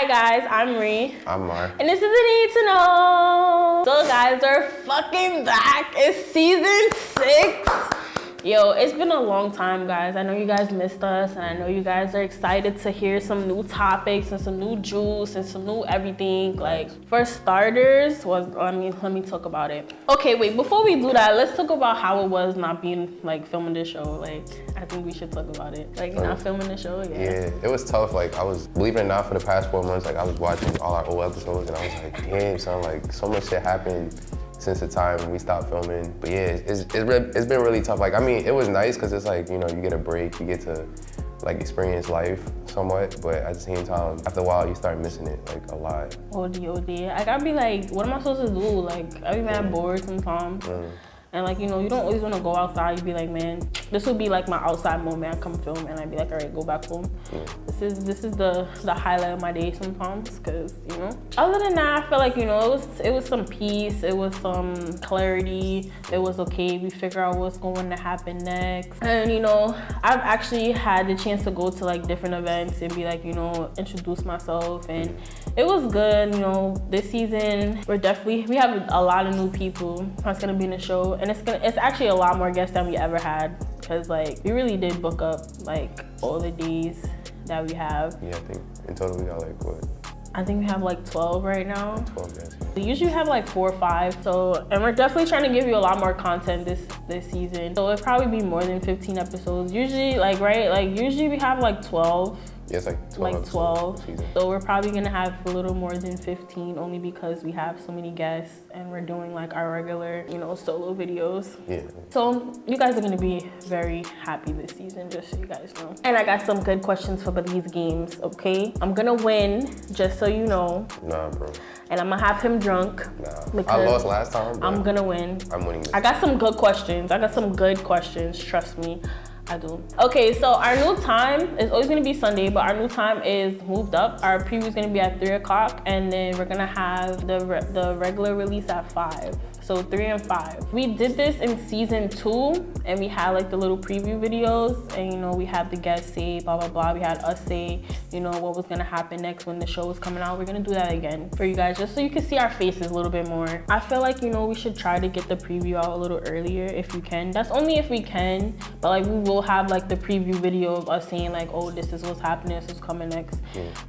Hi guys, I'm Marie. I'm Mar. And this is the Need to Know. So guys, we're fucking back. It's season 6. Yo, it's been a long time, guys. I know you guys missed us, and I know you guys are excited to hear some new topics and some new juice and some new everything. Like, for starters, let me talk about it. Okay, wait, before we do that, let's talk about how it was not being, like, filming this show. Like, I think we should talk about it. Like, not filming the show, Yeah, it was tough. Like, I was, believe it or not, for the past 4 months, like, I was watching all our old episodes, and I was like, damn, son, like, so much shit happened since the time we stopped filming. But yeah, it's been really tough. Like, I mean, it was nice because it's like, you know, you get a break, you get to like experience life somewhat, but at the same time, after a while, you start missing it like a lot. OD. Like, I'd be like, what am I supposed to do? Like, I'd be mad bored sometimes. And like, you know, you don't always want to go outside. You'd be like, man, this would be like my outside moment. I come film and I'd be like, all right, go back home. This is the highlight of my day sometimes, cause you know. Other than that, I feel like, you know, it was some peace. It was some clarity. It was okay. We figure out what's going to happen next. And you know, I've actually had the chance to go to like different events and be like, you know, introduce myself, and it was good. You know, this season we have a lot of new people that's gonna be in the show. And it's actually a lot more guests than we ever had, because like we really did book up like all the days that we have. Yeah, I think in total we got like what? I think we have like 12 right now. 12 guests. We usually have like 4 or 5. So, and we're definitely trying to give you a lot more content this season. So it'll probably be more than 15 episodes. Usually, like, right? Like usually we have like 12. Yeah, it's like 12. Like 12. So we're probably gonna have a little more than 15, only because we have so many guests and we're doing like our regular, you know, solo videos. Yeah. So you guys are gonna be very happy this season, just so you guys know. And I got some good questions for these games, okay? I'm gonna win, just so you know. Nah, bro. And I'm gonna have him drunk. Nah, I lost last time. I'm gonna win. I'm winning this. I got some good questions. Trust me. I do. Okay, so our new time is always gonna be Sunday, but our new time is moved up. Our preview is gonna be at 3 o'clock, and then we're gonna have the regular release at 5. So 3 and 5. We did this in season 2, and we had like the little preview videos, and you know, we had the guests say blah blah blah. We had us say, you know, what was gonna happen next when the show was coming out. We're gonna do that again for you guys, just so you can see our faces a little bit more. I feel like, you know, we should try to get the preview out a little earlier if we can. That's only if we can, but like we will have like the preview video of us saying like, oh, this is what's happening, this is coming next.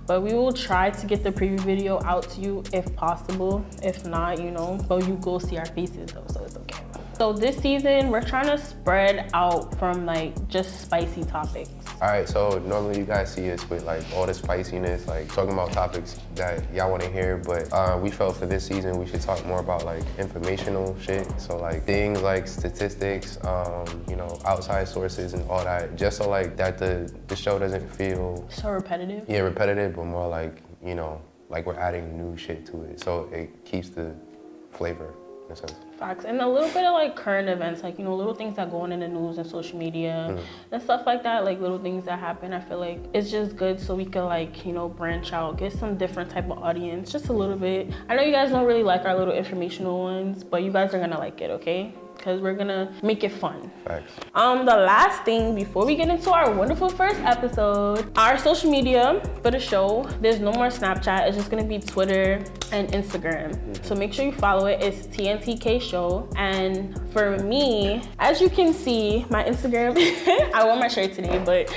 But we will try to get the preview video out to you if possible. If not, you know, but you go see our faces though, so it's okay. So this season we're trying to spread out from like just spicy topics. All right, so normally you guys see us with like all the spiciness, like talking about topics that y'all want to hear, but we felt for this season we should talk more about like informational shit. So like things like statistics, you know, outside sources and all that, just so like that the show doesn't feel so repetitive. Yeah, repetitive, but more like, you know, like we're adding new shit to it, so it keeps the flavor in a sense. Facts. And a little bit of like current events, like, you know, little things that go on in the news and social media and stuff like that, like little things that happen. I feel like it's just good so we can like, you know, branch out, get some different type of audience, just a little bit. I know you guys don't really like our little informational ones, but you guys are gonna like it, okay? Because we're gonna make it fun. Thanks. The last thing before we get into our wonderful first episode, our social media for the show, there's no more Snapchat. It's just gonna be Twitter and Instagram. So make sure you follow it. It's tntkshow. And for me, as you can see, my Instagram, I wore my shirt today, but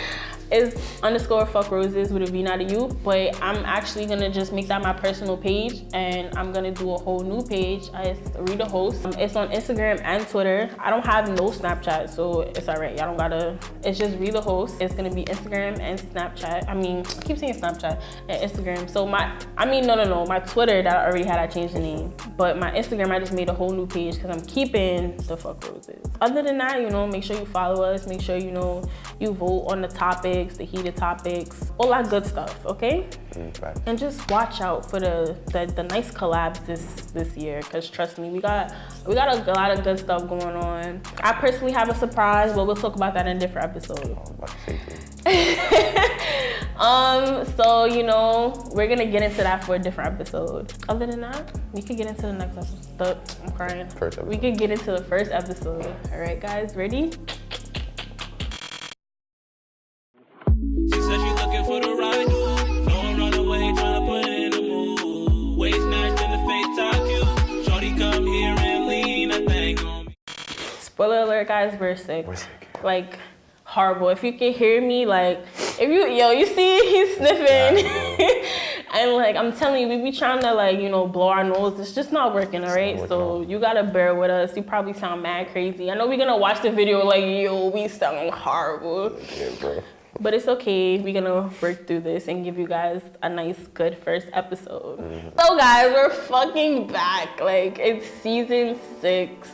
is _fuckroses with a V, not a U, but I'm actually gonna just make that my personal page, and I'm gonna do a whole new page. It's Rita Host. It's on Instagram and Twitter. I don't have no Snapchat, so it's all right. Y'all don't gotta, it's just Rita Host. It's gonna be Instagram and Snapchat. I mean, I keep saying Snapchat and Instagram. So my Twitter that I already had, I changed the name, but my Instagram, I just made a whole new page because I'm keeping the fuck roses. Other than that, you know, make sure you follow us. Make sure, you know, you vote on the topic, the heated topics, all that good stuff, okay? Right. And just watch out for the nice collabs this year, because trust me, we got a lot of good stuff going on. I personally have a surprise, but we'll talk about that in a different episode. So, you know, we're gonna get into that for a different episode. Other than that, we could get into the next episode. I'm crying. We could get into the first episode. All right, guys, ready? She said she looking for the ride. No one run away, trying to put it swear, guys, we're sick. We're sick. Like, horrible. If you can hear me, like, if you see he's sniffing. And like, I'm telling you, we be trying to like, blow our nose. It's just not working, all right? So you gotta bear with us. You probably sound mad crazy. I know we're gonna watch the video like, yo, we sound horrible. Yeah, bro. But it's okay. We're gonna work through this and give you guys a nice, good first episode. So guys, we're fucking back. Like, it's season 6.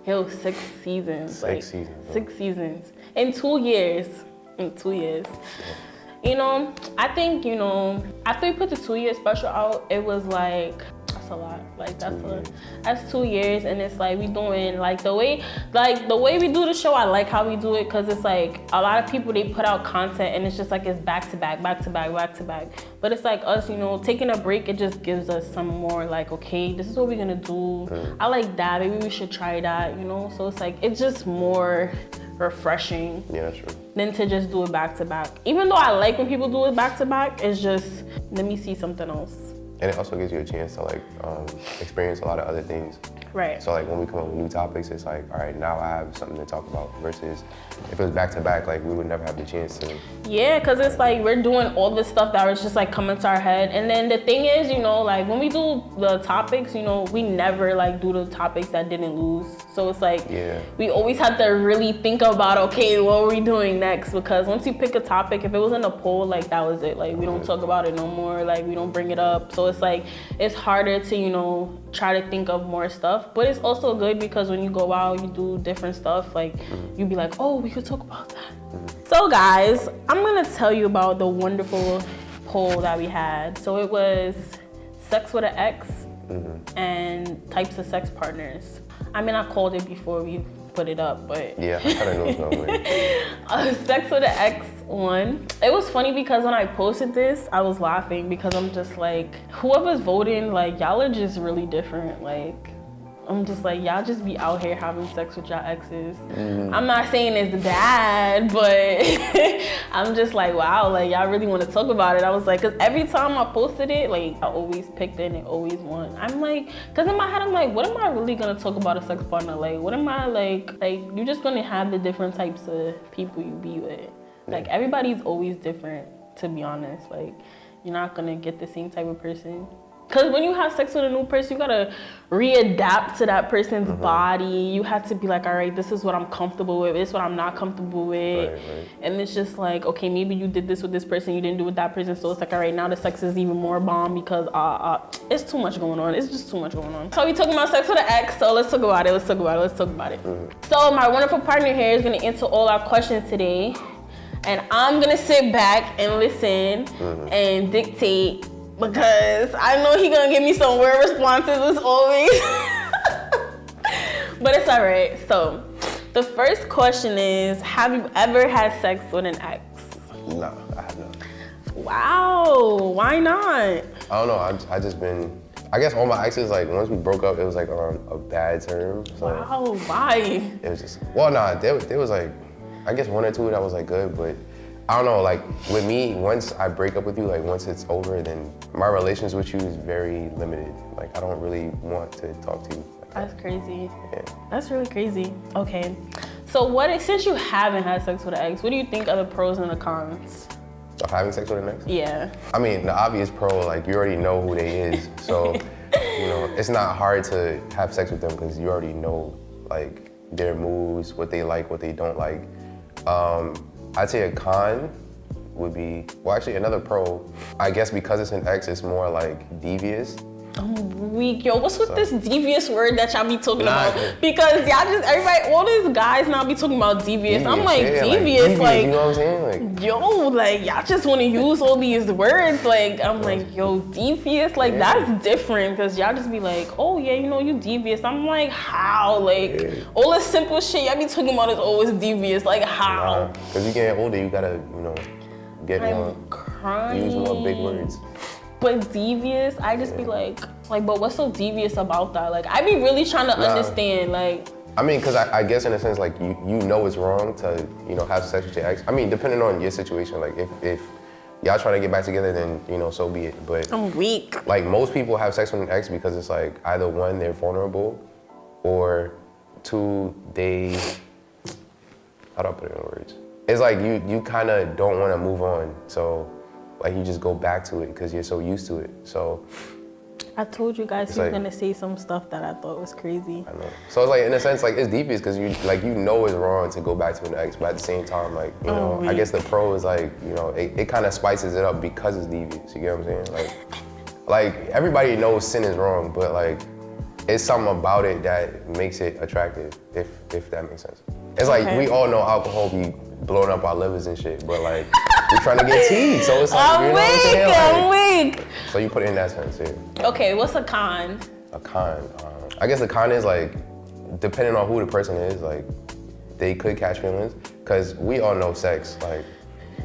Yo, 6 seasons. 6 seasons. 6 seasons. In 2 years. I think, after we put the 2-year special out, it was like, that's a lot. Like, that's 2 years, and it's like we doing like the way we do the show. I like how we do it because it's like a lot of people, they put out content and it's just like it's back to back. But it's like us, taking a break. It just gives us some more like, okay, this is what we're gonna do. I like that. Maybe we should try that. So it's like it's just more refreshing. Yeah, that's true. Than to just do it back to back. Even though I like when people do it back to back, it's just let me see something else. And it also gives you a chance to like experience a lot of other things. Right. So like when we come up with new topics, it's like, all right, now I have something to talk about. Versus if it was back to back, like we would never have the chance to. Yeah, because it's like we're doing all this stuff that was just like coming to our head. And then the thing is, like when we do the topics, we never like do the topics that didn't lose. So it's like we always have to really think about, okay, what are we doing next? Because once you pick a topic, if it was in a poll, like that was it. Like we don't talk about it no more. Like we don't bring it up. So it's like it's harder to, try to think of more stuff. But it's also good because when you go out, you do different stuff. Like you be like, oh, we could talk about that. So guys, I'm gonna tell you about the wonderful poll that we had. So it was sex with an ex and types of sex partners. I mean, I called it before we put it up, but yeah, I kind of know what's going on. Sex with an ex one. It was funny because when I posted this, I was laughing because I'm just like, whoever's voting, like y'all are just really different. Like I'm just like, y'all just be out here having sex with y'all exes. I'm not saying it's bad, but I'm just like, wow, like y'all really want to talk about it. I was like, cause every time I posted it, like I always picked it and it always won. I'm like, cause in my head, I'm like, what am I really gonna talk about a sex partner? Like, what am I like you're just gonna have the different types of people you be with. Like everybody's always different, to be honest. Like you're not gonna get the same type of person. Because when you have sex with a new person, you gotta readapt to that person's body. You have to be like, all right, this is what I'm comfortable with. This is what I'm not comfortable with. Right. And it's just like, okay, maybe you did this with this person, you didn't do with that person. So it's like, all right, now the sex is even more bomb because it's too much going on. It's just too much going on. So we talking about sex with an ex. So let's talk about it. So my wonderful partner here is gonna answer all our questions today. And I'm gonna sit back and listen and dictate. Because I know he gonna give me some weird responses as always. But it's all right. So the first question is, have you ever had sex with an ex? No, I have not. Wow, why not? I don't know, I just been, I guess all my exes, like once we broke up, it was like on a bad term. So wow, why? It was just, well, nah, there was like, I guess 1 or 2 that was like good, but I don't know, like with me, once I break up with you, like once it's over, then my relations with you is very limited. Like I don't really want to talk to you. Like That's crazy. Yeah. That's really crazy. Okay, so since you haven't had sex with an ex, what do you think are the pros and the cons? Of having sex with an ex? Yeah. I mean, the obvious pro, like you already know who they is. So, it's not hard to have sex with them because you already know like their moves, what they like, what they don't like. I'd say a con would be, well actually another pro, I guess because it's an ex, it's more like devious. I'm weak, yo. What's with this devious word that y'all be talking about? Because y'all all these guys now be talking about devious. I'm like, devious, like, you know what I'm saying? Like, yo, like y'all just want to use all these words. Like, I'm like, yo, devious, like that's different. Because y'all just be like, oh yeah, you devious. I'm like, how? Like, all the simple shit y'all be talking about is always devious. Like, how? Because you getting older, you gotta, get more, use more big words. But devious, I just be like, but what's so devious about that? Like, I be really trying to understand, like. I mean, because I guess in a sense, like, you know it's wrong to, have sex with your ex. I mean, depending on your situation, like, if y'all trying to get back together, then, so be it. But I'm weak. Like, most people have sex with an ex because it's like, either 1, they're vulnerable, or 2, they how do I put it in words? It's like you kind of don't want to move on, so like you just go back to it because you're so used to it. So I told you guys he was gonna say some stuff that I thought was crazy. I know. So it's like in a sense like it's deep because you know it's wrong to go back to an ex, but at the same time like you know I guess the pro is like you know it kind of spices it up because it's devious. You get what I'm saying? Like everybody knows sin is wrong, but like it's something about it that makes it attractive, if that makes sense. It's like we all know alcohol be blowing up our livers and shit, but like we're trying to get teed, so it's like you know what I'm saying? I'm weak. So you put it in that sense, yeah. Okay, what's a con? A con. I guess the con is like depending on who the person is, like they could catch feelings, cause we all know sex. Like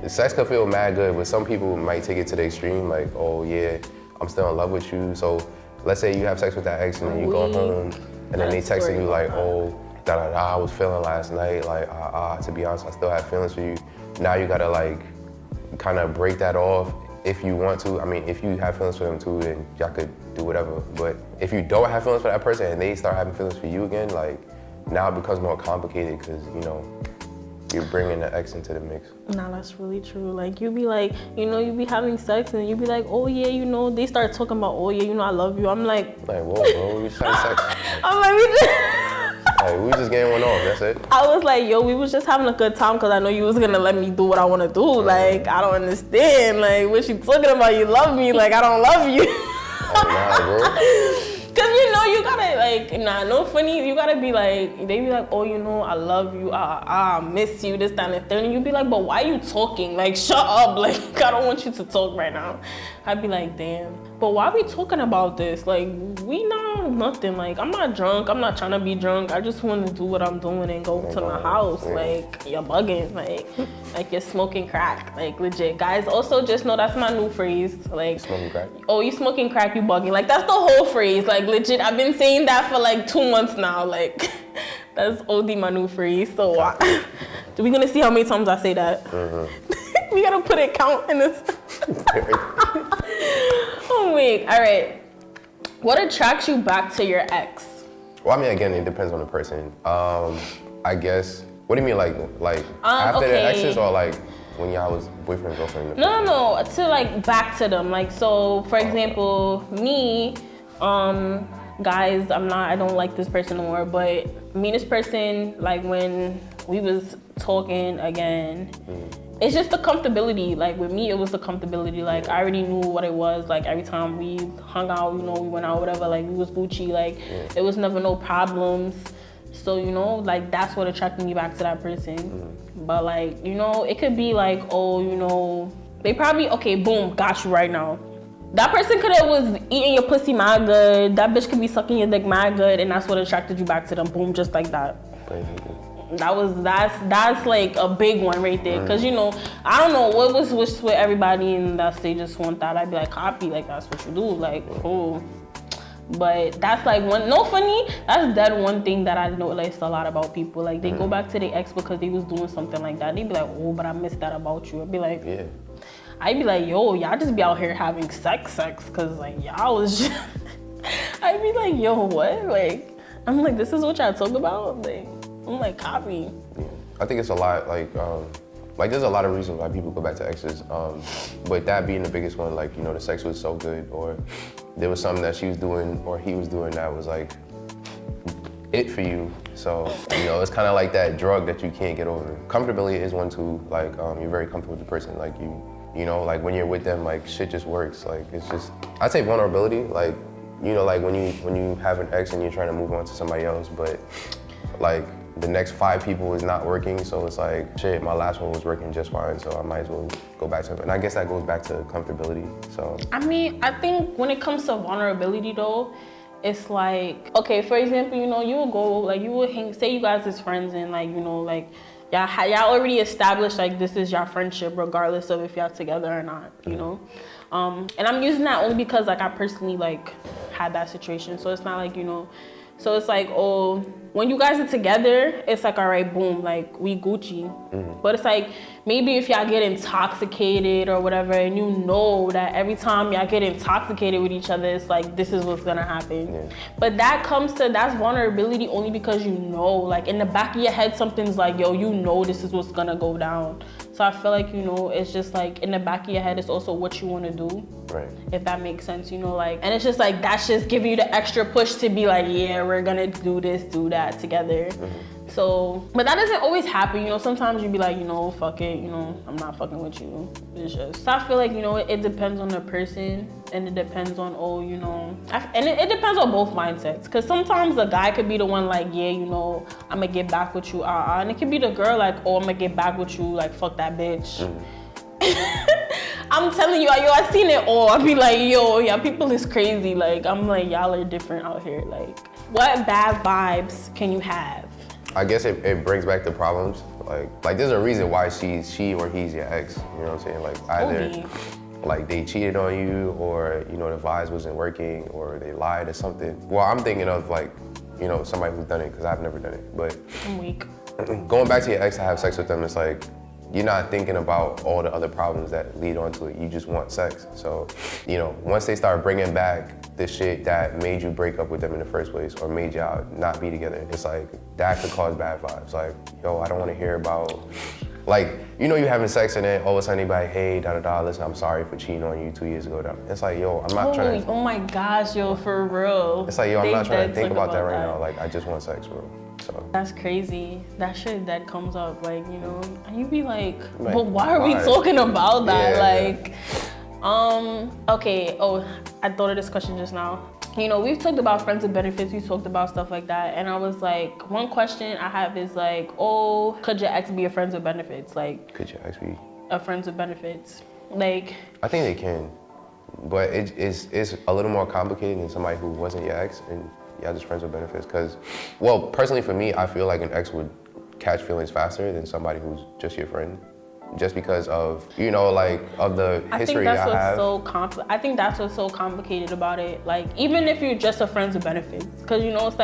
sex could feel mad good, but some people might take it to the extreme. Like, oh yeah, I'm still in love with you. So let's say you have sex with that ex and then you go home and then they texting you like, oh, I was feeling last night, like, to be honest, I still have feelings for you. Now you gotta like, kind of break that off if you want to. I mean, if you have feelings for them too, then y'all could do whatever. But if you don't have feelings for that person and they start having feelings for you again, like, now it becomes more complicated because, you know, you're bringing the ex into the mix. Nah, that's really true. Like, you be like, you know, you be having sex and you be like, oh yeah, you know, they start talking about, oh yeah, you know, I love you. I'm like, whoa, bro, we just having sex. I'm like, we just getting one off, that's it. I was like, yo, we was just having a good time because I know you was gonna let me do what I wanna do. Like, I don't understand. Like, what you talking about? You love me. Like, I don't love you. Nah, bro. Cause you know you gotta like no funny. You gotta be like they be like, oh, you know, I love you. I miss you. This, that, and the third. And you be like, but why you talking? Like, shut up. Like, I don't want you to talk right now. I'd be like, damn. But why we talking about this? Like, we know nothing. Like, I'm not drunk. I'm not trying to be drunk. I just want to do what I'm doing and go to my house. Like, you're bugging. Like you're smoking crack. Like, legit. Guys, also just know that's my new phrase. Like, smoking crack? Oh, you smoking crack, you bugging. Like, that's the whole phrase. Like, legit. I've been saying that for like 2 months now. Like, that's OD my new phrase. So, we're going to see how many times I say that. Mm-hmm. We got to put a count in this. Oh, wait. All right. What attracts you back to your ex? Well, I mean, again, it depends on the person. I guess, what do you mean, like after the exes or like when y'all was boyfriend, girlfriend? No, to like back to them. Like, so for example, me, guys, I don't like this person no more, but me and this person, like when we was talking again, it's just the comfortability. Like with me, it was the comfortability. Like I already knew what it was. Like every time we hung out, you know, we went out, whatever, like we was Gucci. Like it was never no problems. So, you know, like that's what attracted me back to that person. But like, you know, it could be like, oh, you know, they probably, okay, boom, got you right now. That person could have was eating your pussy mad good. That bitch could be sucking your dick mad good, and that's what attracted you back to them. Boom, just like that. That's like a big one right there. Cause you know, I don't know what was with everybody, and that's they just want that. I'd be like, copy, like that's what you do, like oh. But that's like one, no funny, that's that one thing that I noticed a lot about people. Like they go back to their ex because they was doing something like that. They'd be like, oh, but I missed that about you. I'd be like, yeah. I'd be like, yo, y'all just be out here having sex, cause like y'all was just, I'd be like, yo, what? Like, I'm like, this is what y'all talk about? Like, I'm like, copy. Yeah. I think it's a lot, like there's a lot of reasons why people go back to exes, but that being the biggest one, like, you know, the sex was so good, or there was something that she was doing or he was doing that was like it for you. So, you know, it's kind of like that drug that you can't get over. Comfortability is one too, like you're very comfortable with the person, like you know, like when you're with them, like shit just works. Like it's just, I'd say vulnerability, like, you know, like when you have an ex and you're trying to move on to somebody else, but like the next 5 people is not working, so it's like, shit, my last one was working just fine, so I might as well go back to him. And I guess that goes back to comfortability, so. I mean, I think when it comes to vulnerability though, it's like, okay, for example, you know, you will go, like you will hang, say you guys is friends and like, you know, like y'all already established like this is your friendship regardless of if y'all together or not, you know? And I'm using that only because like I personally like had that situation, so it's not like, you know, So it's like, oh, when you guys are together, it's like, all right, boom, like we Gucci. But it's like, maybe if y'all get intoxicated or whatever, and you know that every time y'all get intoxicated with each other, it's like, this is what's gonna happen. Yeah. But that's vulnerability only because you know, like in the back of your head, something's like, yo, you know this is what's gonna go down. So I feel like, you know, it's just like in the back of your head, it's also what you wanna do. Right. If that makes sense, you know, like, and it's just like, that's just giving you the extra push to be like, yeah, we're gonna do this, do that together. So, but that doesn't always happen, you know, sometimes you be like, you know, fuck it, you know, I'm not fucking with you. It's just, so I feel like, you know, it depends on the person and it depends on, oh, you know, and it depends on both mindsets. Cause sometimes the guy could be the one like, yeah, you know, I'm gonna get back with you, and it could be the girl like, oh, I'm gonna get back with you, like, fuck that bitch. I'm telling you, yo, I seen it all. I be like, yo, yeah, people is crazy. Like, I'm like, y'all are different out here. Like, what bad vibes can you have? I guess it brings back the problems. Like there's a reason why she or he's your ex. You know what I'm saying? Like either like they cheated on you, or you know the vibes wasn't working, or they lied or something. Well, I'm thinking of like, you know, somebody who's done it because I've never done it. But I'm weak. Going back to your ex to have sex with them, it's like you're not thinking about all the other problems that lead onto it. You just want sex. So, you know, once they start bringing back the shit that made you break up with them in the first place or made y'all not be together, it's like that could cause bad vibes. Like, yo, I don't want to hear about, like, you know, you having sex and then all of a sudden they be like, hey, listen, I'm sorry for cheating on you 2 years ago. It's like, yo, I'm not trying to. Oh my gosh, yo, for real. It's like, yo, I'm not trying to think about that right now. Like, I just want sex, bro. So. That's crazy. That shit that comes up, like, you know, and you be like, but why are we talking about that? Okay, oh, I thought of this question just now. You know, we've talked about friends with benefits, we talked about stuff like that, and I was like, one question I have is like, oh, could your ex be a friends with benefits? Like, could your ex be a friends with benefits? Like, I think they can, but it's a little more complicated than somebody who wasn't your ex and y'all just friends with benefits. Because, well, personally for me, I feel like an ex would catch feelings faster than somebody who's just your friend. Just because of, you know, like, of the history I have. I think that's what's so complicated about it. Like, even if you're just a friends with benefits, because, you know, it's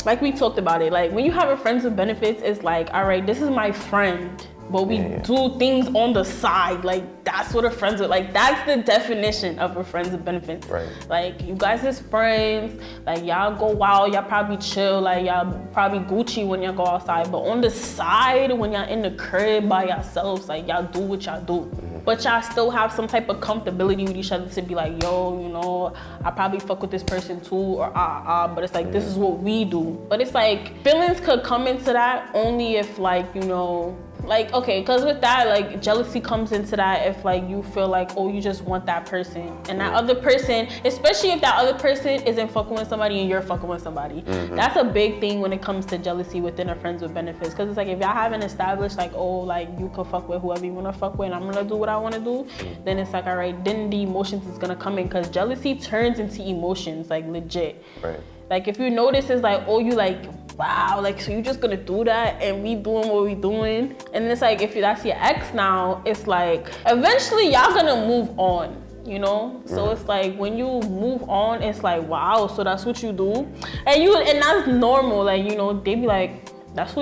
like we talked about it. Like, when you have a friends with benefits, it's like, all right, this is my friend, but we do things on the side. Like, that's what a friends with, like, that's the definition of a friends with benefits. Right. Like, you guys is friends, like, y'all go wild, y'all probably chill, like, y'all probably Gucci when y'all go outside, but on the side, when y'all in the crib by yourselves, like, y'all do what y'all do. But y'all still have some type of comfortability with each other to be like, yo, you know, I probably fuck with this person too, or but it's like, this is what we do. But it's like, feelings could come into that only if, like, you know, like, okay, because with that, like, jealousy comes into that if, like, you feel like, oh, you just want that person. And that other person, especially if that other person isn't fucking with somebody and you're fucking with somebody. That's a big thing when it comes to jealousy within a friends with benefits. Because it's like, if y'all haven't established, like, oh, like, you can fuck with whoever you want to fuck with and I'm going to do what I want to do, then it's like, all right, then the emotions is going to come in. Because jealousy turns into emotions, like, legit. Right. Like, if you notice, it's like, oh, you like, wow, like, so you just gonna do that and we doing what we doing? And it's like, if that's your ex now, it's like, eventually y'all gonna move on, you know? So it's like, when you move on, it's like, wow, so that's what you do? And that's normal, like, you know, they be like, that's who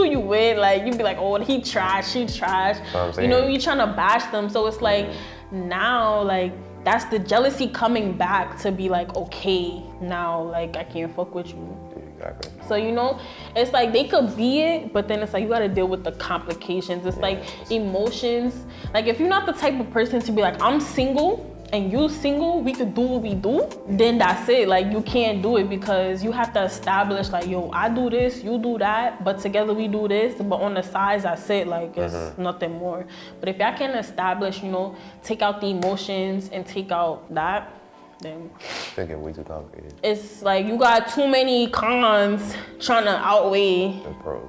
you with, like, you be like, oh, he trash, she trash. You know, you trying to bash them, so it's like, now, like, that's the jealousy coming back to be like, okay, now, like, I can't fuck with you. Exactly. So, you know, it's like they could be it, but then it's like you gotta deal with the complications. It's like emotions. Like, if you're not the type of person to be like, I'm single and you single, we could do what we do, then that's it. Like, you can't do it because you have to establish, like, yo, I do this, you do that, but together we do this, but on the sides, that's it. Like, it's nothing more. But if y'all can establish, you know, take out the emotions and take out that, then it's way too complicated. It's like you got too many cons trying to outweigh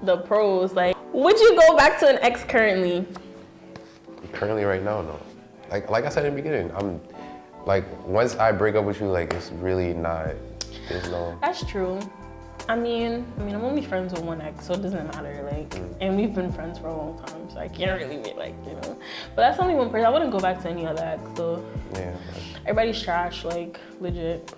the pros. Like, would you go back to an ex currently? Currently, right now, no. Like I said in the beginning, I'm like, once I break up with you, like, it's really not. There's no. That's true. I mean, I'm only friends with one ex, so it doesn't matter. Like, and we've been friends for a long time, so I can't really be like, you know. But that's only one person. I wouldn't go back to any other ex, so. Yeah. Everybody's trash, like, legit.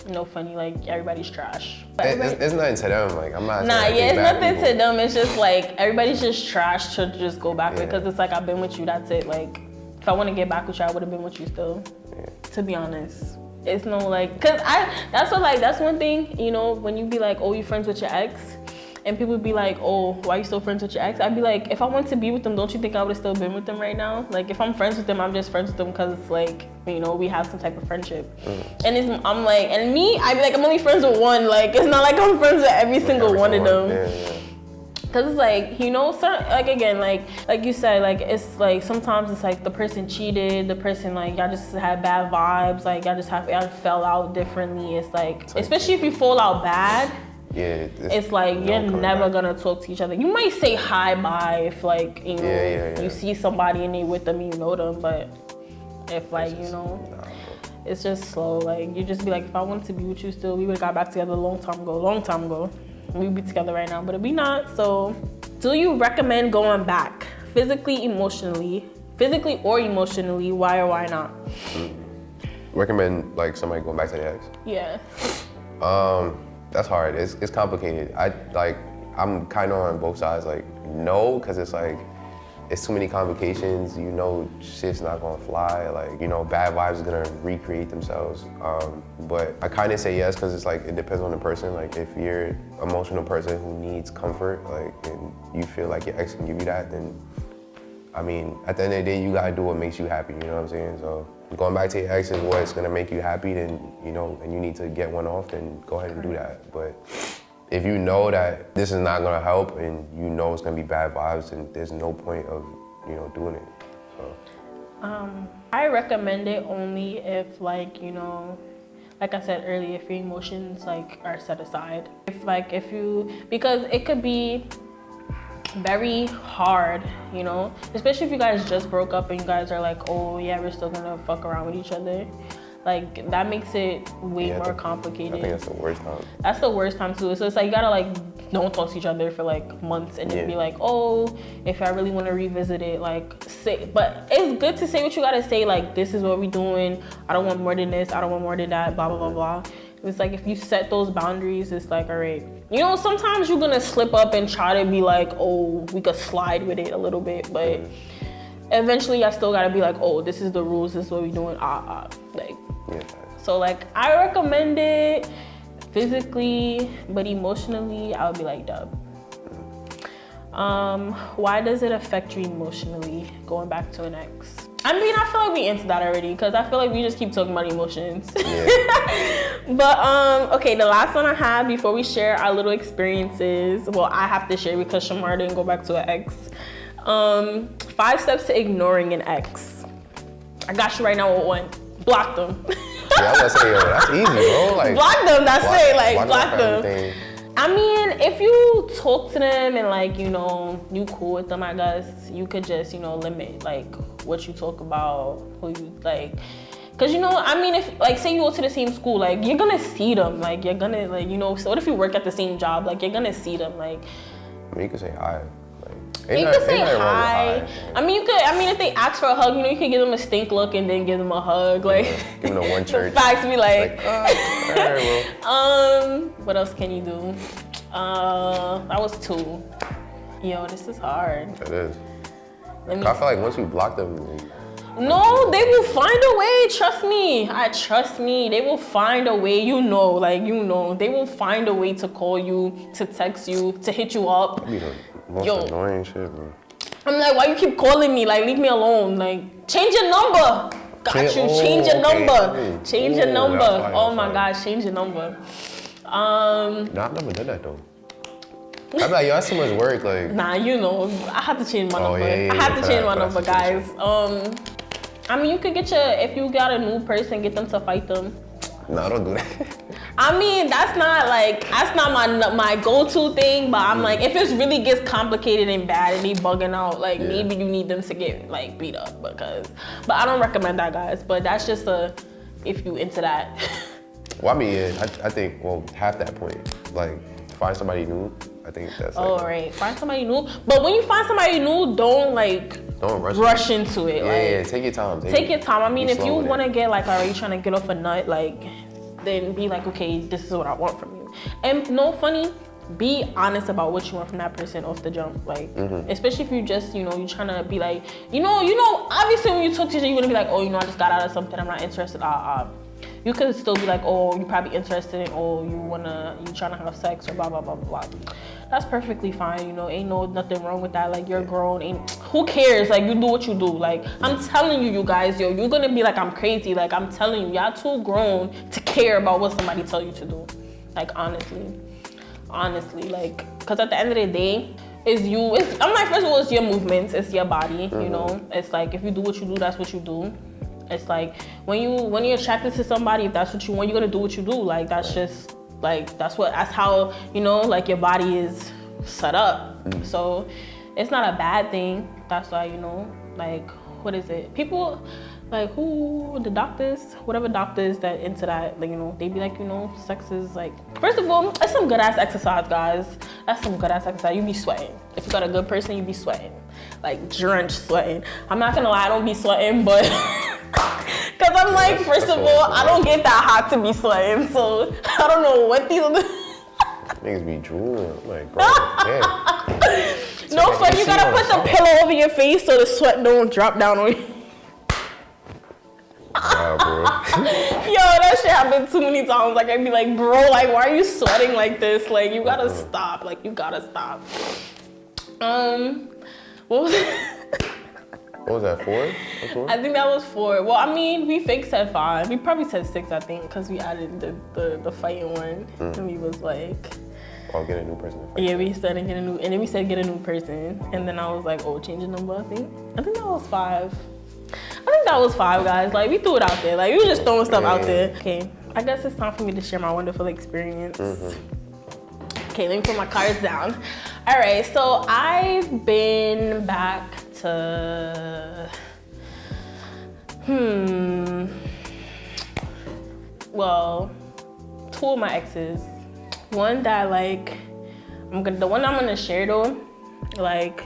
no funny, like everybody's trash. It's nothing to them. Like I'm not. Nah, saying yeah, it's nothing people. to them. It's just like everybody's just trash to just go back with, because it's like I've been with you. That's it. Like if I want to get back with you, I would have been with you still. Yeah. To be honest, it's no like, cause that's one thing. You know, when you be like, oh, you friends with your ex. And people be like, oh, why are you still friends with your ex? I'd be like, if I wanted to be with them, don't you think I would have still been with them right now? Like, if I'm friends with them, I'm just friends with them because it's like, you know, we have some type of friendship. And I'm like, and me, I'd be like, I'm only friends with one. Like, it's not like I'm friends with every single one of them. Yeah. Cause it's like, you know, like again, like you said, like it's like sometimes it's like the person cheated, the person like y'all just had bad vibes, like y'all fell out differently. It's like, especially if you fall out bad. Yeah, it's like you're never gonna talk to each other. You might say hi, bye if like, you know, you see somebody and they with them, you know them, but if like, you know, it's just slow. Like you just be like, if I wanted to be with you still, we would have got back together a long time ago. We'd be together right now, but we not. So do you recommend going back physically or emotionally? Why or why not? Recommend like somebody going back to the ex? Yeah. That's hard. It's complicated. I'm kind of on both sides. Like no, because it's like it's too many complications. You know, shit's not gonna fly. Like you know, bad vibes are gonna recreate themselves. But I kind of say yes because it's like it depends on the person. Like if you're an emotional person who needs comfort, like and you feel like your ex can give you that, then I mean, at the end of the day, you gotta do what makes you happy. You know what I'm saying? So going back to your ex is what's gonna make you happy, then you know, and you need to get one off, then go ahead and do that. But if you know that this is not gonna help and you know it's gonna be bad vibes, then there's no point of, you know, doing it. So. I recommend it only if like, you know, like I said earlier, if your emotions like are set aside. Because it could be very hard, you know, especially if you guys just broke up and you guys are like, oh yeah, we're still gonna fuck around with each other. Like that makes it way more complicated. I think that's the worst time. That's the worst time to do it. So it's like you gotta like don't talk to each other for like months and then be like, oh, if I really want to revisit it, like say. But it's good to say what you gotta say. Like this is what we doing. I don't want more than this. I don't want more than that. Blah blah blah blah. It's like if you set those boundaries, it's like, all right. You know, sometimes you're gonna slip up and try to be like, oh, we could slide with it a little bit, but eventually I still gotta be like, oh, this is the rules, this is what we doing, like. Yeah. So like, I recommend it physically, but emotionally, I would be like, dub. Why does it affect you emotionally, going back to an ex? I mean, I feel like we answered that already because I feel like we just keep talking about emotions. Yeah. But okay, the last one I have before we share our little experiences. Well, I have to share because Shamar didn't go back to an ex. 5 steps to ignoring an ex. I got you right now with one. Block them. Yeah, I was gonna say, yo, that's easy, bro. Like block them. That's it. Like block them. Everything. I mean, if you talk to them and like, you know, you cool with them, I guess you could just, you know, limit like what you talk about, who you like. Cause you know, I mean, if like say you go to the same school, like you're gonna see them, like you're gonna like, you know. So what if you work at the same job, like you're gonna see them, like. I mean, you could say hi. You could say hi. I mean, you could. I mean, if they ask for a hug, you know, you could give them a stink look and then give them a hug, like. Give them a one church. The facts be like. All right, well. What else can you do? That was 2. Yo, this is hard. It is. I feel like once you block them. No, they will find a way. Trust me. Trust me. They will find a way. You know, like you know, they will find a way to call you, to text you, to hit you up. That'd be the most annoying shit, bro. I'm like, why you keep calling me? Like, leave me alone. Like, change your number. Change your number. Change your number. Oh my gosh, change your number. I've never done that though. I'm like, yo, that's too much work. Like, nah, you know, I have to change my number. Yeah, I have to change my number, guys. I mean, you could get if you got a new person, get them to fight them. No, don't do that. I mean, that's not my go-to thing, but I'm like, if it really gets complicated and bad and they bugging out, like maybe you need them to get like beat up but I don't recommend that, guys. But that's just if you into that. Well, I mean, I think, half that point, like find somebody new. I think that's like, right. Find somebody new. But when you find somebody new, don't rush into it. Yeah, take your time. Take your time. I mean, if you want to get like, are you trying to get off a nut? Like, then be like, okay, this is what I want from you. And no funny, be honest about what you want from that person off the jump. Like, especially if you just, you know, you're trying to be like, you know, obviously when you talk to each other, you're gonna be like, oh, you know, I just got out of something, I'm not interested, You could still be like, oh, you're probably interested in, oh, you trying to have sex or blah, blah, blah, blah, blah. That's perfectly fine, you know, ain't nothing wrong with that. Like, you're grown, who cares? Like, you do what you do. Like, I'm telling you guys, yo, you're gonna be like, I'm crazy. Like, I'm telling you, y'all too grown to care about what somebody tell you to do. Like, honestly, like, cause at the end of the day, I'm like, first of all, it's your movements, it's your body, you know? It's like, if you do what you do, that's what you do. It's like, when you're attracted to somebody, if that's what you want, you're gonna do what you do. Like, that's just, like, that's how, you know, like, your body is set up. So it's not a bad thing. That's why, you know, like, what is it? People, like, whatever doctors that into that, like, you know, they be like, you know, sex is like, first of all, that's some good ass exercise, guys. That's some good ass exercise. You be sweating. If you got a good person, you be sweating. Like, drenched sweating. I'm not gonna lie, I don't be sweating, but cause I'm like, first of all, I don't get that hot to be sweating, so I don't know what these other niggas be drooling. I'm like, bro, damn. No fun, you gotta put the pillow over your face so the sweat don't drop down on you. Wow, bro. Yo, that shit happened too many times. Like, I'd be like, bro, like, why are you sweating like this? Like, you gotta stop. Like, you gotta stop. What was it? What was that, 4? I think that was 4. Well, I mean, we fake said 5. We probably said 6, I think, because we added the fighting one. And we was like, oh, get a new person to fight. Yeah, we started get a new, and then we said get a new person. And then I was like, oh, change the number, I think that was 5. I think that was 5, guys. Like, we threw it out there. Like, we were just throwing stuff out there. Okay, I guess it's time for me to share my wonderful experience. Okay, let me put my cards down. All right, so I've been back to, well, 2 of my exes. One that, like, the one I'm gonna share though, like,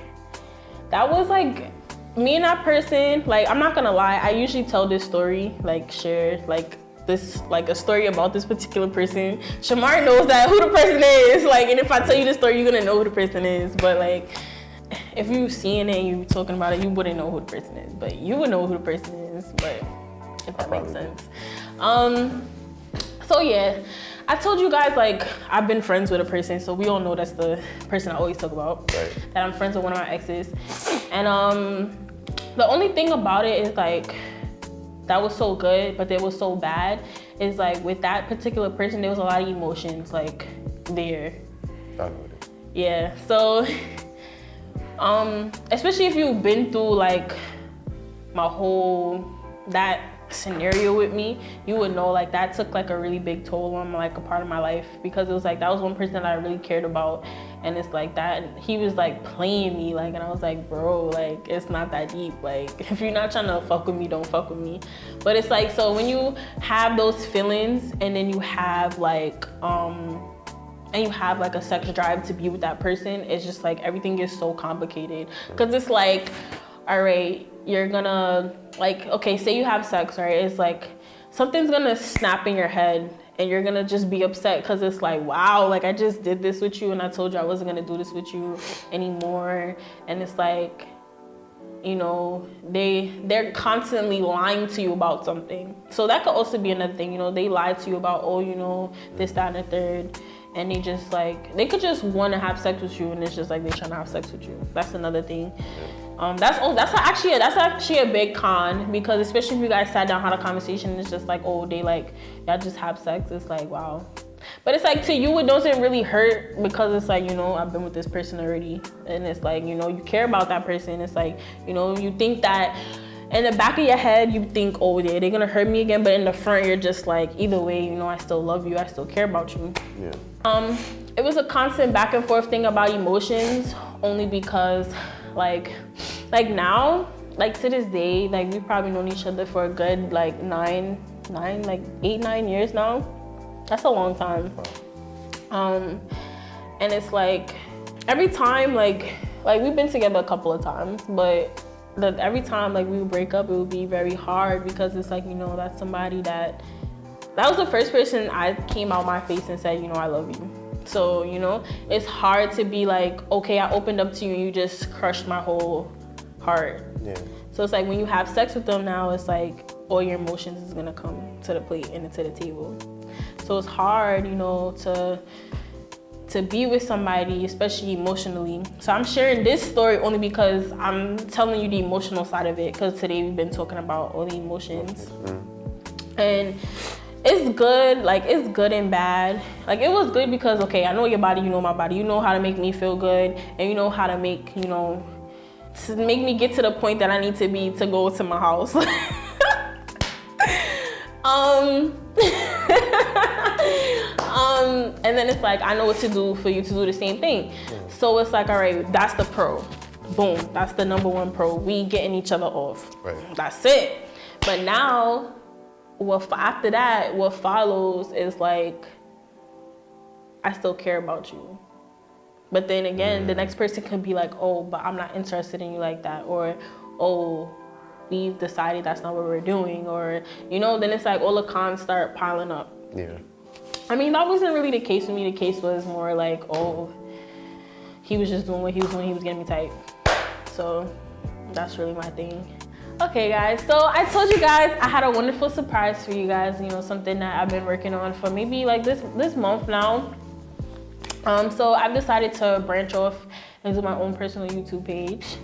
that was like, me and that person, like, I'm not gonna lie, I usually tell this story, like, share, like, this, like, a story about this particular person. Shamar knows that who the person is, like, and if I tell you the story, you're gonna know who the person is, but, like, if you seeing it and you talking about it, you wouldn't know who the person is, but you would know who the person is, but if that makes sense. So yeah, I told you guys, like, I've been friends with a person, so we all know that's the person I always talk about, right. That I'm friends with one of my exes. And the only thing about it is, like, that was so good, but it was so bad, is, like, with that particular person, there was a lot of emotions, like, there. Yeah, so, especially if you've been through, like, my whole, that scenario with me, you would know, like, that took, like, a really big toll on, like, a part of my life, because it was like, that was one person that I really cared about, and it's like that, he was, like, playing me, like, and I was like, bro, like, it's not that deep, like, if you're not trying to fuck with me, don't fuck with me. But it's like, so when you have those feelings, and then you have, like, a sex drive to be with that person, it's just like, everything gets so complicated, because it's like, all right, you're gonna, like, okay, say you have sex, right? It's like, something's gonna snap in your head and you're gonna just be upset because it's like, wow, like, I just did this with you and I told you I wasn't gonna do this with you anymore. And it's like, you know, they're constantly lying to you about something. So that could also be another thing, you know, they lied to you about, oh, you know, this, that, and the third. And they just, like, they could just want to have sex with you, and it's just like they're trying to have sex with you. That's another thing. That's actually a big con, because especially if you guys sat down, had a conversation, it's just like, oh, they, like, y'all just have sex. It's like, wow. But it's like, to you, it doesn't really hurt, because it's like, you know, I've been with this person already, and it's like, you know, you care about that person. It's like, you know, you think that in the back of your head, you think, oh, yeah, they're gonna hurt me again, but in the front, you're just like, either way, you know, I still love you, I still care about you. Yeah. It was a constant back and forth thing about emotions, only because, like now, like, to this day, like, we've probably known each other for a good, like, 8, 9 years now. That's a long time. And it's like, every time, like we've been together a couple of times, but every time, like, we would break up, it would be very hard, because it's like, you know, that's somebody that that was the first person I came out my face and said, you know, I love you. So, you know, it's hard to be like, okay, I opened up to you and you just crushed my whole heart. Yeah. So it's like when you have sex with them now, it's like all your emotions is gonna come to the plate and to the table. So it's hard, you know, to be with somebody, especially emotionally. So I'm sharing this story only because I'm telling you the emotional side of it, because today we've been talking about all the emotions. And it's good, like it's good and bad. Like it was good because, okay, I know your body, you know my body, you know how to make me feel good, and you know how to make, you know, to make me get to the point that I need to be to go to my house. And then it's like, I know what to do for you to do the same thing. So it's like, all right, that's the pro. Boom, that's the number one pro. We getting each other off. Right. That's it. But now, after that, what follows is like, I still care about you. But then again, the next person could be like, oh, but I'm not interested in you like that. Or, oh, we've decided that's not what we're doing. Or, you know, then it's like all the cons start piling up. Yeah. I mean, that wasn't really the case for me. The case was more like, oh, he was just doing what he was doing. He was getting me tight. So that's really my thing. Okay, guys. So I told you guys I had a wonderful surprise for you guys. You know, something that I've been working on for maybe like this month now. So I've decided to branch off and do my own personal YouTube page.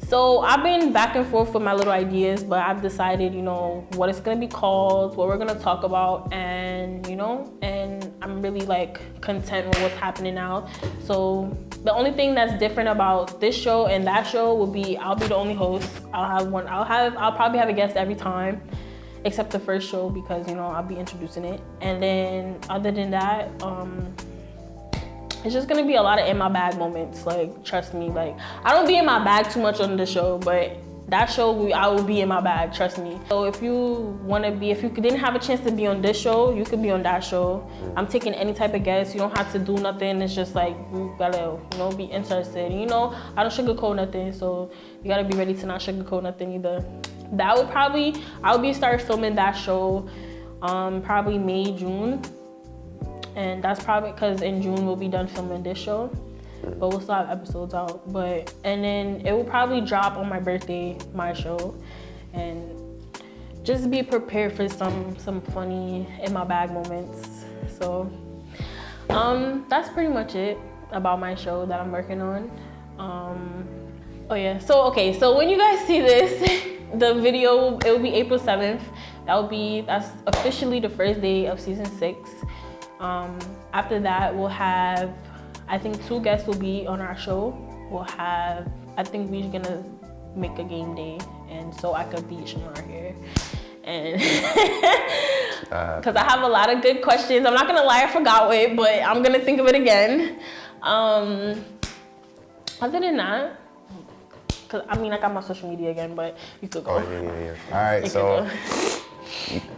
So I've been back and forth with my little ideas, but I've decided, you know, what it's gonna be called, what we're gonna talk about, and you know, and I'm really like content with what's happening now. So the only thing that's different about this show and that show will be I'll be the only host. I'll probably have a guest every time, except the first show because, you know, I'll be introducing it. And then other than that, it's just gonna be a lot of in my bag moments. Like, trust me, like I don't be in my bag too much on the show, but that show I will be in my bag, trust me. So if you didn't have a chance to be on this show, you could be on that show. I'm taking any type of guest. You don't have to do nothing. It's just like you gotta, you know, be interested. You know, I don't sugarcoat nothing, so you gotta be ready to not sugarcoat nothing either. I'll be start filming that show probably May, June. And that's probably because in June we'll be done filming this show, but we'll still have episodes out. And then it will probably drop on my birthday, my show, and just be prepared for some funny in my bag moments. So that's pretty much it about my show that I'm working on. Oh yeah. So when you guys see this, the video, it will be April 7th. That's officially the first day of season 6. After that, we'll have, I think 2 guests will be on our show. I think we're gonna make a game day, and so I could beat Shamar here. And because I have a lot of good questions. I'm not gonna lie, I forgot it, but I'm gonna think of it again. Other than that, because I mean, I got my social media again, but you could go. Oh, yeah. All right, so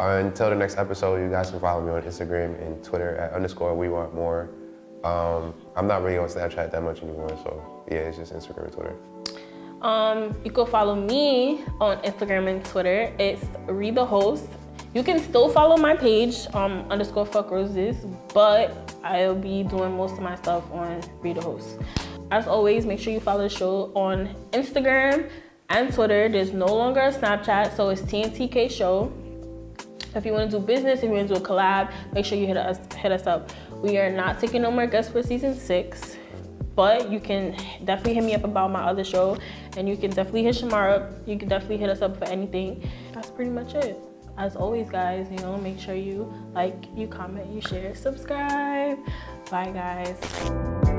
until the next episode, you guys can follow me on Instagram and Twitter at _WeWantMore. I'm not really on Snapchat that much anymore, so yeah, it's just Instagram and Twitter. You can follow me on Instagram and Twitter. It's Read the Host. You can still follow my page, _FuckRoses, but I'll be doing most of my stuff on Read the Host. As always, make sure you follow the show on Instagram and Twitter. There's no longer a Snapchat, so it's tntkshow. If you want to do business, if you want to do a collab, make sure you hit us up. We are not taking no more guests for season 6, but you can definitely hit me up about my other show, and you can definitely hit Shamar up. You can definitely hit us up for anything. That's pretty much it. As always, guys, you know, make sure you like, you comment, you share, subscribe. Bye, guys.